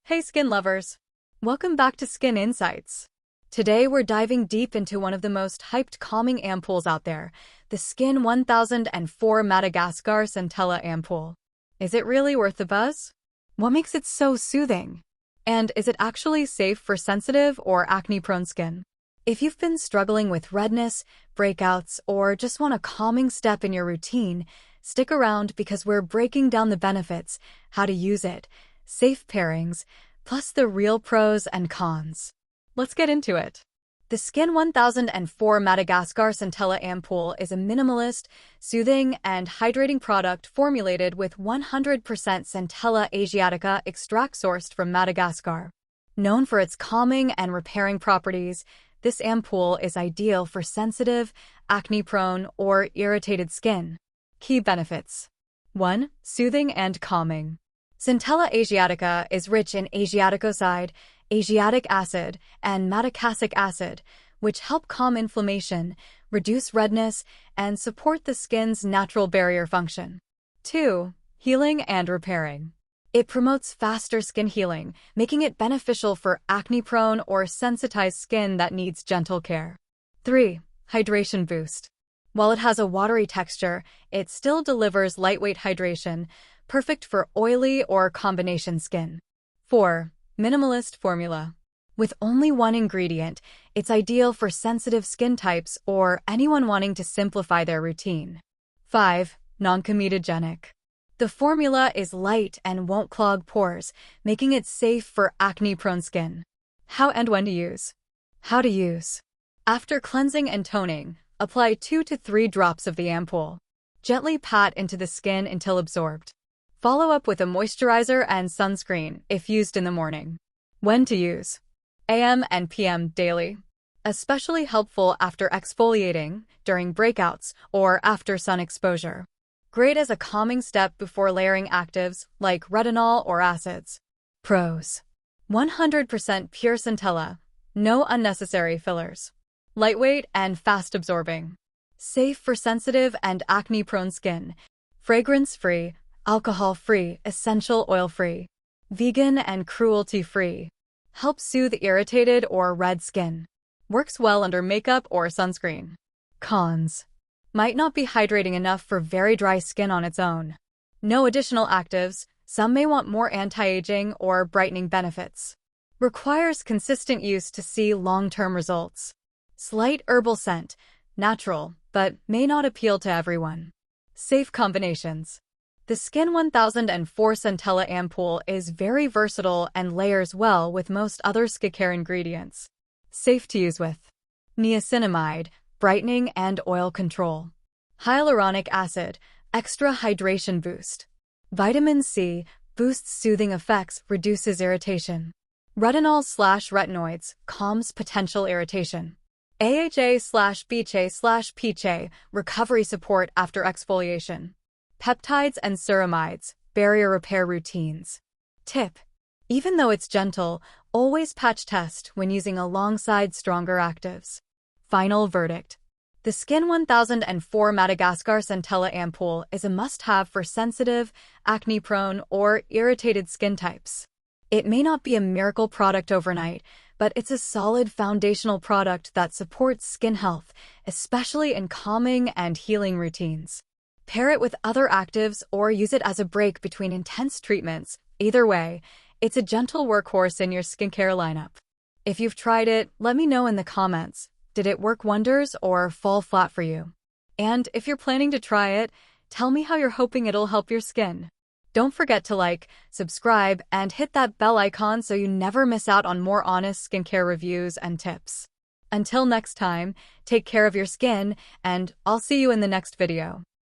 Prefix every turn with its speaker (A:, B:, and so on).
A: Hey skin lovers! Welcome back to Skin Insights. Today we're diving deep into one of the most hyped calming ampoules out there, the Skin1004 Madagascar Centella Ampoule. Is it really worth the buzz? What makes it so soothing? And is it actually safe for sensitive or acne-prone skin? If you've been struggling with redness, breakouts, or just want a calming step in your routine, stick around because we're breaking down the benefits, how to use it, safe pairings, plus the real pros and cons. Let's get into it. The Skin1004 Madagascar Centella Ampoule is a minimalist, soothing, and hydrating product formulated with 100% Centella Asiatica extract sourced from Madagascar. Known for its calming and repairing properties, this ampoule is ideal for sensitive, acne-prone, or irritated skin. Key benefits. 1. Soothing and calming. Centella Asiatica is rich in Asiaticoside, Asiatic acid, and madecassic acid, which help calm inflammation, reduce redness, and support the skin's natural barrier function. 2. Healing and repairing. It promotes faster skin healing, making it beneficial for acne-prone or sensitized skin that needs gentle care. 3. Hydration boost. While it has a watery texture, it still delivers lightweight hydration, perfect for oily or combination skin. 4. Minimalist formula. With only one ingredient, it's ideal for sensitive skin types or anyone wanting to simplify their routine. 5. Non-comedogenic. The formula is light and won't clog pores, making it safe for acne-prone skin. How and when to use. How to use. After cleansing and toning, apply 2 to 3 drops of the ampoule. Gently pat into the skin until absorbed. Follow up with a moisturizer and sunscreen if used in the morning. When to use. AM and PM daily. Especially helpful after exfoliating, during breakouts, or after sun exposure. Great as a calming step before layering actives like retinol or acids. Pros. 100% pure centella. No unnecessary fillers. Lightweight and fast absorbing. Safe for sensitive and acne-prone skin. Fragrance-free, alcohol-free, essential oil-free. Vegan and cruelty-free. Helps soothe irritated or red skin. Works well under makeup or sunscreen. Cons. Might not be hydrating enough for very dry skin on its own. No additional actives, some may want more anti-aging or brightening benefits. Requires consistent use to see long-term results. Slight herbal scent, natural, but may not appeal to everyone. Safe combinations. The Skin1004 Centella Ampoule is very versatile and layers well with most other skincare ingredients. Safe to use with niacinamide, brightening and oil control. Hyaluronic acid, extra hydration boost. Vitamin C, boosts soothing effects, reduces irritation. Retinol/retinoids, calms potential irritation. AHA/BHA/PHA, recovery support after exfoliation. Peptides and ceramides, barrier repair routines. Tip. Even though it's gentle, always patch test when using alongside stronger actives. Final verdict. The Skin1004 Madagascar Centella Ampoule is a must-have for sensitive, acne-prone, or irritated skin types. It may not be a miracle product overnight, but it's a solid foundational product that supports skin health, especially in calming and healing routines. Pair it with other actives or use it as a break between intense treatments. Either way, it's a gentle workhorse in your skincare lineup. If you've tried it, let me know in the comments. Did it work wonders or fall flat for you? And if you're planning to try it, tell me how you're hoping it'll help your skin. Don't forget to like, subscribe, and hit that bell icon so you never miss out on more honest skincare reviews and tips. Until next time, take care of your skin, and I'll see you in the next video.